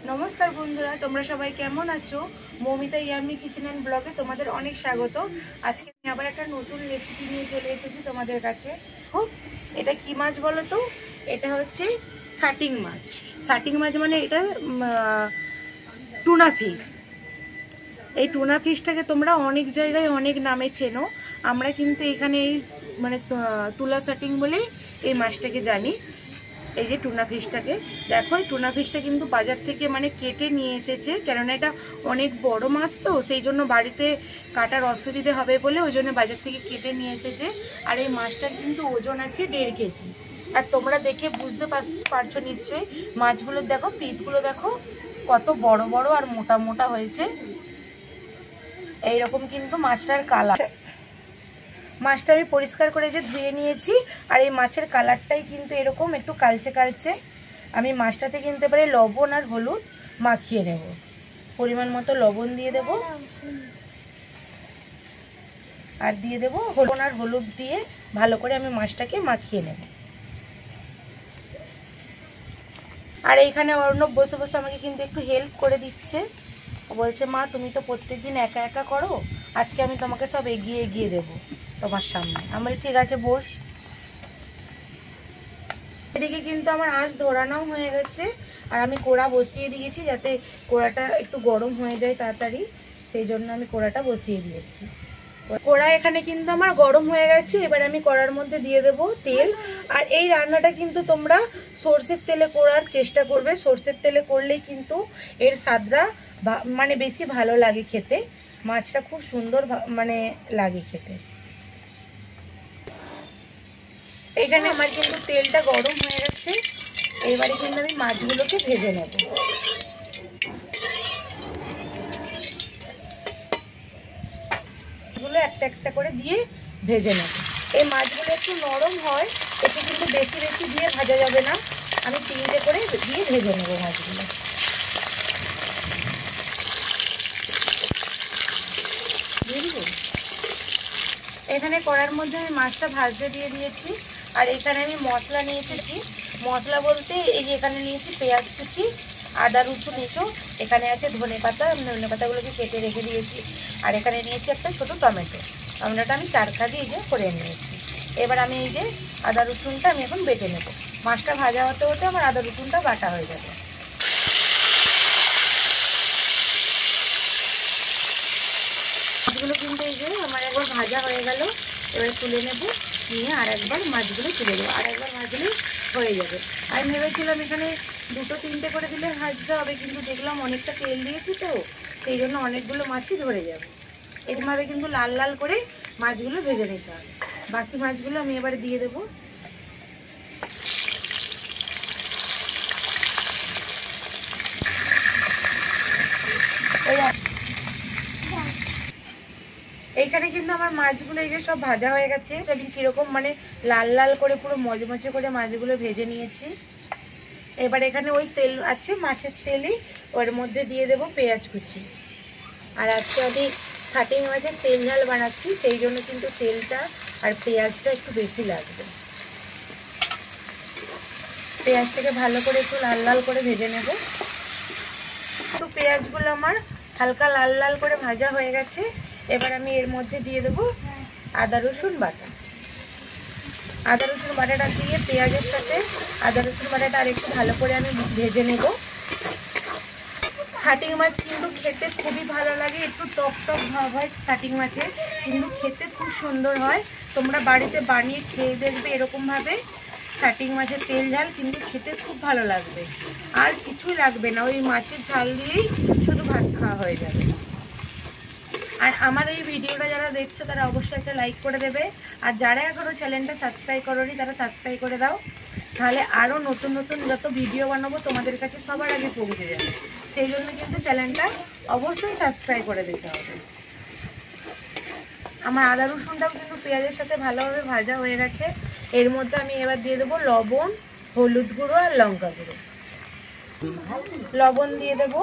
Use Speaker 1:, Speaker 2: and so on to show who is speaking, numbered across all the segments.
Speaker 1: नमस्कार बंधुरा তোমরা সবাই কেমন আছো মৌমিতা ইয়ামি কিচেন এন্ড ব্লগে তোমাদের অনেক স্বাগত। আজকে আমি আবার একটা নতুন রেসিপি নিয়ে চলে এসেছি তোমাদের কাছে। এটা কি মাছ বলো তো? এটা হচ্ছে শাটিং মাছ। শাটিং মাছ মানে এটা টুনা ফিশ। এই টুনা ফিশটাকে তোমরা অনেক জায়গায় অনেক নামে চেনো, আমরা কিন্তু এখানে এই মানে তুলা শাটিং বলেই এই মাছটাকে জানি। এই যে টুনা ফিশটাকে দেখো, এই টুনা ফিশটা কিন্তু বাজার থেকে মানে কেটে নিয়ে এসেছে, কেননা এটা অনেক বড় মাছ তো সেই জন্য বাড়িতে কাটার অসুবিধে হবে বলে ওই জন্য বাজার থেকে কেটে নিয়ে এসেছে। আর এই মাছটার কিন্তু ওজন আছে 1.5 কেজি। আর তোমরা দেখে বুঝতে পারছো নিশ্চয়ই, মাছগুলো দেখো, পিসগুলো দেখো কত বড় বড় আর মোটা মোটা হয়েছে। এইরকম কিন্তু মাছটার কালার। মাছটা আমি পরিষ্কার করে যে ধুয়ে নিয়েছি, আর এই মাছের কালারটাই কিন্তু এরকম একটু কালচে কালচে। আমি মাছটাতে কিন্তু এবারে লবণ আর হলুদ মাখিয়ে নেব। পরিমাণ মতো লবণ দিয়ে দেব আর দিয়ে দেব লবণ আর হলুদ দিয়ে ভালো করে আমি মাছটাকে মাখিয়ে নেব। আর এইখানে অর্ণব বসে বসে আমাকে কিন্তু একটু হেল্প করে দিচ্ছে, বলছে মা তুমি তো প্রত্যেকদিন একা একা করো, আজকে আমি তোমাকে সব এগিয়ে এগিয়ে দেবো তোমার সামনে। আমার ঠিক আছে বস। এদিকে কিন্তু আমার আঁচ ধরানোও হয়ে গেছে, আর আমি কড়া বসিয়ে দিয়েছি যাতে কড়াটা একটু গরম হয়ে যায় তাড়াতাড়ি, সেই জন্য আমি কড়াটা বসিয়ে দিয়েছি। কড়া এখানে কিন্তু আমার গরম হয়ে গেছে। এবার আমি কড়ার মধ্যে দিয়ে দেব তেল। আর এই রান্নাটা কিন্তু তোমরা সর্ষের তেলে করার চেষ্টা করবে। সর্ষের তেলে করলেই কিন্তু এর স্বাদটা মানে বেশি ভালো লাগে খেতে, মাছটা খুব সুন্দর মানে লাগে খেতে। এখানে আমার কিন্তু তেলটা গরম হয়ে গেছে, এবারে কিন্তু আমি মাছগুলোকে ভেজে নেব। এগুলো একটা একটা করে দিয়ে ভেজে নেব। এই মাছগুলো একটু নরম হয়, একটু কিন্তু বেশি বেশি দিয়ে ভাজা যাবে না। আমি 3টে করে দিয়ে ভেজে নেব মাছগুলো। এখানে কড়ার মধ্যে আমি মাছটা ভাজতে দিয়ে দিয়েছি। আর এখানে আমি মশলা নিয়েছি। মশলা বলতে এই যে এখানে নিয়েছি পেঁয়াজ কুচি, আদা রসুন এঁচো, এখানে আছে ধনে পাতা, ধনে পাতাগুলোকে কেটে রেখে দিয়েছি। আর এখানে নিয়েছি একটা ছোটো টমেটো। টমেটোটা আমি 4 কাজি এই যে করে নিয়েছি। এবার আমি এই যে আদা রসুনটা আমি এখন বেটে নেব। মাছটা ভাজা হতে হতে আমার আদা রসুনটা বাটা হয়ে যাবে। মাছগুলো কিন্তু এই যে আমার একবার ভাজা হয়ে গেল, এবার তুলে নেব, নিয়ে আর একবার মাছগুলো তুলে দেবো, আর একবার ভাজলে হয়ে যাবে। আমি ভেবেছিলাম এখানে 2-3টে করে দিলে ভাজতে হবে, কিন্তু দেখলাম অনেকটা তেল দিয়েছি তো সেই জন্য অনেকগুলো মাছই ধরে যাবে। এরকমভাবে কিন্তু লাল লাল করে মাছগুলো ভেজে নিতে হবে। বাকি মাছগুলো আমি এবারে দিয়ে দেবো। এইখানে কিন্তু আমার মাছগুলো এই যে সব ভাজা হয়ে গেছে। আমি কীরকম মানে লাল লাল করে পুরো মচমচে করে মাছগুলো ভেজে নিয়েছি। এবার এখানে ওই তেল আছে, মাছের তেলই ওর মধ্যে দিয়ে দেব পেঁয়াজ কুচি। আর আজকে আমি শাটিং মাছের তেল ঝাল বানাচ্ছি, সেই জন্য কিন্তু তেলটা আর পেঁয়াজটা একটু বেশি লাগবে। পেঁয়াজটাকে ভালো করে একটু লাল লাল করে ভেজে নেব। তো পেঁয়াজগুলো আমার হালকা লাল লাল করে ভাজা হয়ে গেছে। এবার আমি এর মধ্যে দিয়ে দেবো আদা রসুন বাটা। আদা রসুন বাটাটা দিয়ে পেঁয়াজের সাথে আদা রসুন বাটাটা আর একটু ভালো করে আমি ভেজে নেব। শাটিং মাছ কিন্তু খেতে খুবই ভালো লাগে, একটু টক টক ভাব হয় শাটিং মাছের, কিন্তু খেতে খুব সুন্দর হয়। তোমরা বাড়িতে বানিয়ে খেয়ে দেখবে এরকমভাবে শাটিং মাছের তেল ঝাল, কিন্তু খেতে খুব ভালো লাগবে। আর কিছুই লাগবে না, ওই মাছের ঝাল দিয়েই শুধু ভাত খাওয়া হয়ে যাবে। আর আমার এই ভিডিওটা যারা দেখছো তারা অবশ্যই একটা লাইক করে দেবে, আর যারা এখনও চ্যানেলটা সাবস্ক্রাইব করোনি তারা সাবস্ক্রাইব করে দাও, তাহলে আরও নতুন নতুন যত ভিডিও বানাবো তোমাদের কাছে সবার আগে পৌঁছে যাবে। সেই জন্য কিন্তু চ্যানেলটা অবশ্যই সাবস্ক্রাইব করে দিতে হবে। আমার আদা রসুনটাও কিন্তু পেঁয়াজের সাথে ভালোভাবে ভাজা হয়ে গেছে। এর মধ্যে আমি এবার দিয়ে দেবো লবণ, হলুদ গুঁড়ো আর লঙ্কা গুঁড়ো। লবণ দিয়ে দেবো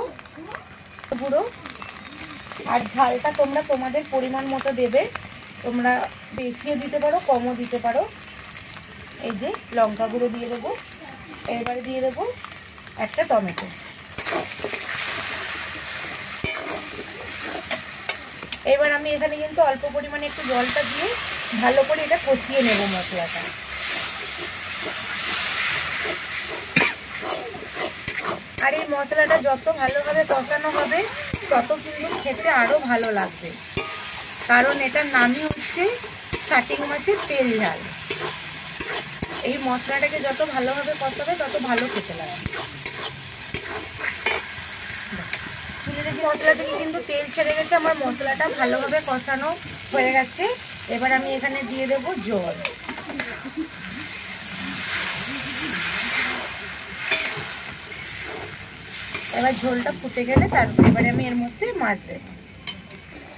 Speaker 1: গুঁড়ো। আর ঝালটা তোমরা তোমাদের পরিমাণ মতো দেবে, তোমরা বেশিও দিতে পারো কমও দিতে পারো। এই যে লঙ্কা গুঁড়ো দিয়ে দেবো। এবারে দিয়ে দেবো একটা টমেটো। এবার আমি এখানে কিন্তু অল্প পরিমাণে একটু জলটা দিয়ে ভালো করে এটা কষিয়ে নেব মশলাটা। আর এই মশলাটা যত ভালোভাবে কষানো হবে তত কিন্তু খেতে আরও ভালো লাগবে, কারণ এটার নামই হচ্ছে শাটিং মাছের তেল ঝাল। এই মশলাটাকে যত ভালোভাবে কষাবে তত ভালো খেতে লাগবে। মশলা থেকে কিন্তু তেল ছেড়ে গেছে, আমার মশলাটা ভালোভাবে কষানো হয়ে গেছে। এবার আমি এখানে দিয়ে দেবো জল। এবার ঝোলটা ফুটে গেলে তারপর এবারে আমি এর মধ্যে মাছ দেবো।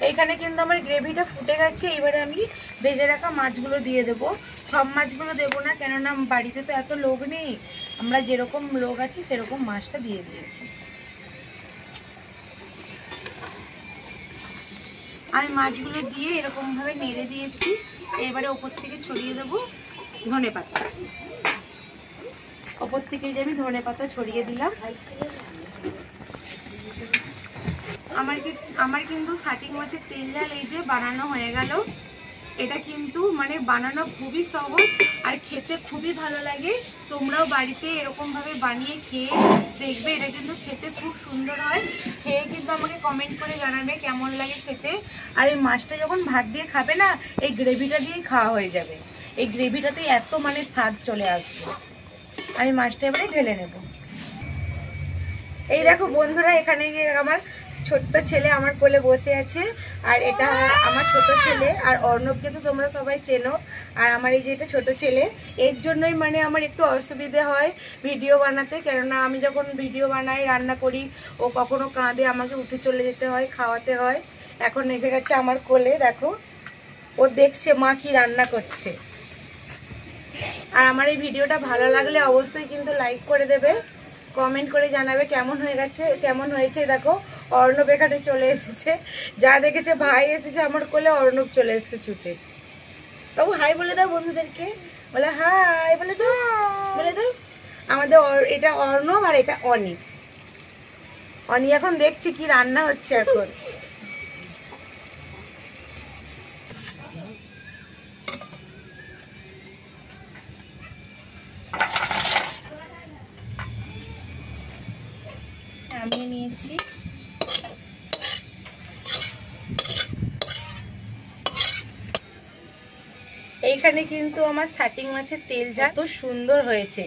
Speaker 1: এইখানে কিন্তু আমার গ্রেভিটা ফুটে গেছে। এবারে আমি ভেজে রাখা মাছগুলো দিয়ে দেবো। সব মাছগুলো দেবো না, কেননা বাড়িতে তো এত লোক নেই, আমরা যেরকম লোক আছি সেরকম মাছটা দিয়ে দিয়েছি। আমি মাছগুলো দিয়ে এরকমভাবে নেড়ে দিয়েছি। এবারে ওপর থেকে ছড়িয়ে দেবো ধনে পাতা। ওপর থেকে যে আমি ধনে পাতা ছড়িয়ে দিলাম। আমার কিন্তু শাটিং মাছের তেল ঝাল এই যে বানানো হয়ে গেল। এটা কিন্তু মানে বানানো খুবই সহজ আর খেতে খুবই ভালো লাগে। তোমরাও বাড়িতে এরকমভাবে বানিয়ে খেয়ে দেখবে, এটা কিন্তু খেতে খুব সুন্দর হয়। খেয়ে কিন্তু আমাকে কমেন্ট করে জানাবে কেমন লাগে খেতে। আর এই মাছটা যখন ভাত দিয়ে খাবে না, এই গ্রেভিটা দিয়েই খাওয়া হয়ে যাবে। এই গ্রেভিটাতে এত মানে স্বাদ চলে আসবে। আমি মাছটা এবারে ঢেলে নেব। এই দেখো বন্ধুরা, এখানে আমার ছোট্ট ছেলে আমার কোলে বসে আছে। আর এটা আমার ছোট ছেলে, আর অর্ণবকে তো তোমরা সবাই চেনো। আর আমার এই যে এটা ছোট ছেলে, এর জন্যই মানে আমার একটু অসুবিধে হয় ভিডিও বানাতে, কেননা আমি যখন ভিডিও বানাই রান্না করি ও কখনো কাঁদে, আমাকে উঠে চলে যেতে হয়, খাওয়াতে হয়। এখন এসে গেছে আমার কোলে, দেখো ও দেখছে মা কি রান্না করছে। আর আমার এই ভিডিওটা ভালো লাগলে অবশ্যই কিন্তু লাইক করে দেবে, কমেন্ট করে জানাবে কেমন হয়েছে। দেখো অর্ণব এখানে চলে এসেছে, যা দেখেছে ভাই এসেছে আমার কোলে, অর্ণব চলে এসেছে ছুটে। বাবু হাই বলে দাও বন্ধুদেরকে, বলে হাই বলে দাও, বলে দাও। আমাদের এটা অর্ণব আর এটা অনি। অনি এখন দেখছি কি রান্না হচ্ছে এখন। আমি নিয়েছি এইখানে কিন্তু আমার শাটিং মাছের তেল ঝাল তো সুন্দর হয়েছে।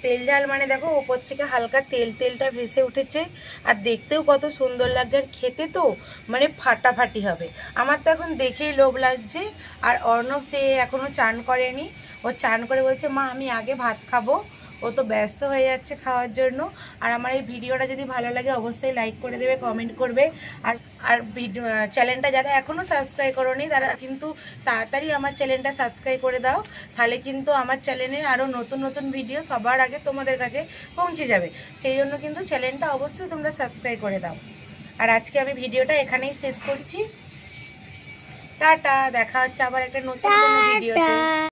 Speaker 1: তেল ঝাল মানে দেখো ওপর থেকে হালকা তেলটা ভেসে উঠেছে, আর দেখতেও কত সুন্দর লাগছে, আর খেতে তো মানে ফাটাফাটি হবে। আমার তো এখন দেখেই লোভ লাগছে। আর অর্ণব সে এখনো চান করেনি, ও চান করে বলছে মা আমি আগে ভাত খাবো। ও তো ব্যস্ত হয়ে যাচ্ছে খাওয়ার জন্য। আর আমার এই ভিডিওটা যদি ভালো লাগে অবশ্যই লাইক করে দেবে, কমেন্ট করবে। আর চ্যানেলটা যারা এখনও সাবস্ক্রাইব করোনি তারা কিন্তু তাড়াতাড়ি আমার চ্যানেলটা সাবস্ক্রাইব করে দাও, তাহলে কিন্তু আমার চ্যানেলে আরও নতুন নতুন ভিডিও সবার আগে তোমাদের কাছে পৌঁছে যাবে। সেই জন্য কিন্তু চ্যানেলটা অবশ্যই তোমরা সাবস্ক্রাইব করে দাও। আর আজকে আমি ভিডিওটা এখানেই শেষ করছি। টাটা, দেখা হচ্ছে আবার একটা নতুন কোনো ভিডিওতে।